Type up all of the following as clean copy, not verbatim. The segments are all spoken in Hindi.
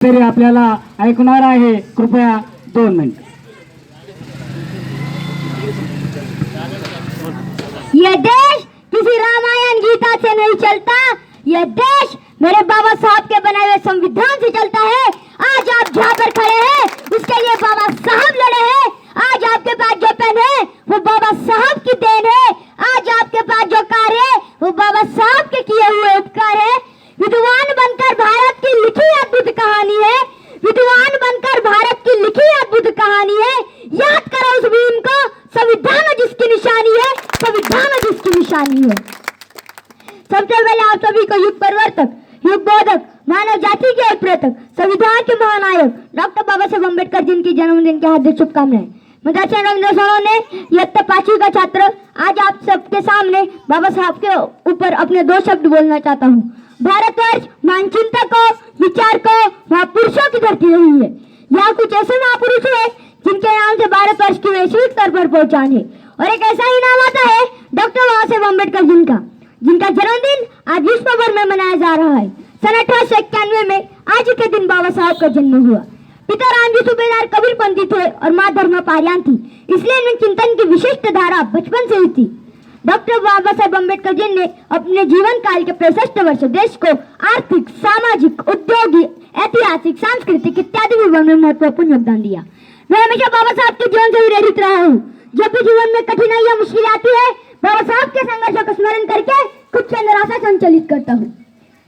तरी आपल्याला ऐकणार आहे. कृपया 2 मिनिट. ये देश किसी रामायण गीता से नहीं चलता, ये देश मेरे बाबा साहब के बनाए हुए संविधान से चलता है। आज आप जहाँ पर खड़े हैं उसके लिए बाबा साहब लड़े हैं। आज आपके पास जो पेन है वो बाबा साहब की देन है। आज आपके पास जो कार है वो बाबा साहब के किए हुए उपकार है। विद्वान बनकर भारत की लिखी अद्भुत कहानी है, विद्वान बनकर भारत की लिखी अद्भुत कहानी है। याद करो उस भीम को, संविधान जिसकी निशानी है, संविधान जिसकी निशानी है। सबसे पहले आप सभी को युग परिवर्तक, युग बोधक, मानव जाति के एक प्रतीक, संविधान के महानायक डॉक्टर बाबा साहेब अम्बेडकर जिनकी जन्मदिन की हार्दिक शुभकामनाएं। मदरसा रविंद्र सरोने इयत्ता 5वीं का छात्र आज आप सबके सामने बाबा साहब के ऊपर अपने 2 शब्द बोलना चाहता हूँ। भारतवर्ष मानचिंतक को, विचार को महापुरुषों की धरती रही है। यहाँ कुछ ऐसे महापुरुष है जिनके नाम से भारतवर्ष की वैश्विक स्तर पर पहुंचान है। और एक ऐसा ही नाम आता है डॉक्टर बाबा साहेब अम्बेडकर जिनका जन्मदिन आज विश्व भर में मनाया जा रहा है। सन 1891 में आज के दिन बाबा साहब का जन्म हुआ। पिता रामजी सूबेदार कबीरपंथी थे और माँ धर्म पारियान थी, इसलिए इनमें चिंतन की विशिष्ट धारा बचपन से हुई थी। डॉक्टर बाबा साहेब अम्बेडकर जी ने अपने जीवन काल के 65 वर्ष देश को आर्थिक, सामाजिक, औद्योगिक, ऐतिहासिक, सांस्कृतिक इत्यादि विभागों में महत्वपूर्ण योगदान दिया। मैं हमेशा बाबा साहब के जीवन से प्रेरित रहा हूँ। जब भी जीवन में कठिनाइयां, मुश्किल आती है, बाबा साहब के संघर्षों का स्मरण करके खुद से निराशा संचालित करता हूँ।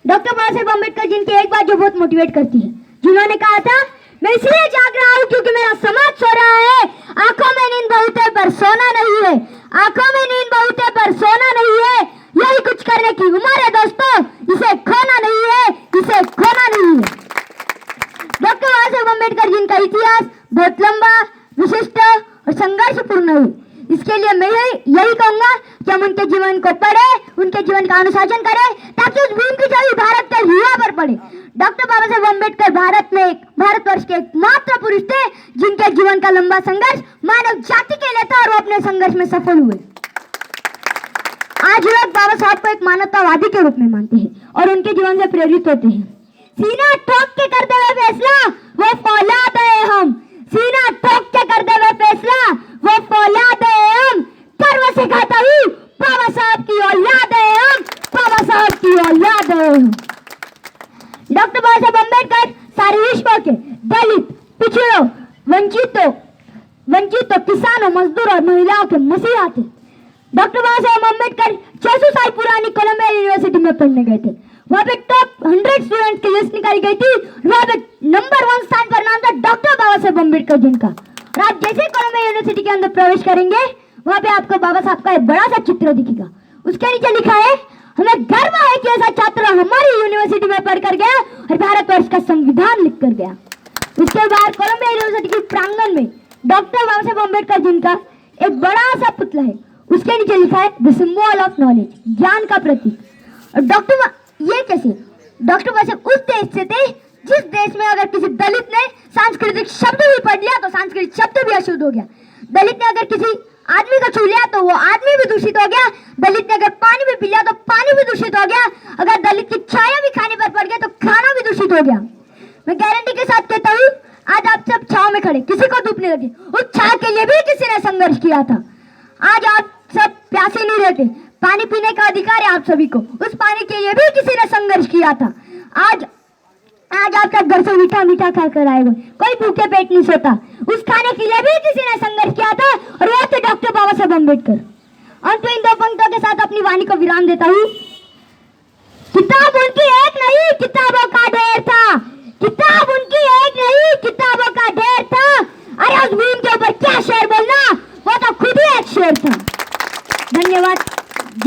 डॉक्टर बाबा साहेब अम्बेडकर जी की एक बात जो बहुत मोटिवेट करती है, जिन्होंने कहा था, मैं इसलिए जाग रहा हूँ क्योंकि मेरा समाज सो रहा है। आंखों में नींद बहुत है पर सोना नहीं है, आंखों में नींद बहुत है पर सोना नहीं है। यही कुछ करने की उम्र है दोस्तों, इसे खोना नहीं है, इसे खोना नहीं है। डॉक्टर बाबा साहेब अम्बेडकर जी का इतिहास बहुत लंबा, विशिष्ट और संघर्षपूर्ण है। इसके लिए मैं यही कहूंगा कि हम उनके जीवन को पढ़े, उनके जीवन का अनुशासन करें, ताकि उस भीम की छवि भारत के युवा पर पड़े। डॉक्टर बाबा साहेब अम्बेडकर भारतवर्ष के एकमात्र पुरुष थे जिनके जीवन का लंबा संघर्ष मानव जाति के लिए था और वो अपने संघर्ष में सफल हुए। आज लोग बाबा साहब को एक मानवतावादी के रूप में मानते हैं और उनके जीवन से प्रेरित होते हैं। सीना ठोक के करते हुए फैसला वो फौलाद है हम, सीना ठोक के करते हुए फैसला वो फौलाद है हम। गर्व से कहता हूँ बाबा साहब की औलाद है हम, बाबा साहब की औलाद है हम। डॉक्टर बाबा साहेब अम्बेडकर सारे विश्व के दलित, पिछड़ों, वंचितों, किसानों, मजदूरों और महिलाओं के मसीहा थे। डॉक्टर बाबा साहेब अम्बेडकर 600 साल पुरानी कोलंबिया यूनिवर्सिटी में पढ़ने गए थे। वहाँ पे टॉप 100 स्टूडेंट की लिस्ट निकाली गई थी। वहाँ पे नंबर 1 स्थान पर नाम था डॉक्टर बाबा साहेब अम्बेडकर जिनका। और आप जैसे कोलंबिया यूनिवर्सिटी के अंदर प्रवेश करेंगे वहाँ पे आपको बाबा साहब का एक बड़ा सा चित्र दिखेगा। उसके नीचे लिखा है, हमें गर्व है कि ऐसा छात्र हमारी यूनिवर्सिटी में पढ़कर गया और भारतवर्ष का संविधान लिखकर गया। उसके बाद कोलंबिया यूनिवर्सिटी के प्रांगण में डॉक्टर बाबा साहेब अम्बेडकर जिनका एक बड़ा सा पुतला है। उसके नीचे लिखा है द सिंबल ऑफ नॉलेज, ज्ञान का प्रतीक। और ये कैसे? डॉक्टर बाबा साहेब उस देश से थे जिस देश में अगर किसी दलित ने सांस्कृतिक शब्द भी पढ़ लिया तो सांस्कृतिक शब्द भी अशुद्ध हो गया। दलित ने अगर किसी आदमी को छू लिया तो वो आदमी भी दूषित हो गया। दलित ने अगर पानी भी पी लिया तो पानी भी दूषित हो गया। अगर दलित की छाया भी खाने पर पड़ गया तो खाना भी दूषित हो गया। मैं गारंटी के साथ कहता हूँ, आज आप सब छाव में खड़े, किसी को धूप नहीं लगी, उस छाव के लिए भी किसी ने संघर्ष किया था। आज आप सब प्यासे नहीं रहते, पानी पीने का अधिकार है आप सभी को, उस पानी के लिए भी किसी ने संघर्ष किया था। आज आप सब घर से मीठा मीठा खाकर आए हुए, कोई भूखे पेट नहीं सोता, उस खाने के लिए भी किसी ने संघर्ष किया था और वो थे डॉक्टर बाबा साहेब अम्बेडकर। अंत में इन 2 पंक्तियों के साथ अपनी वाणी को विराम देता हूँ।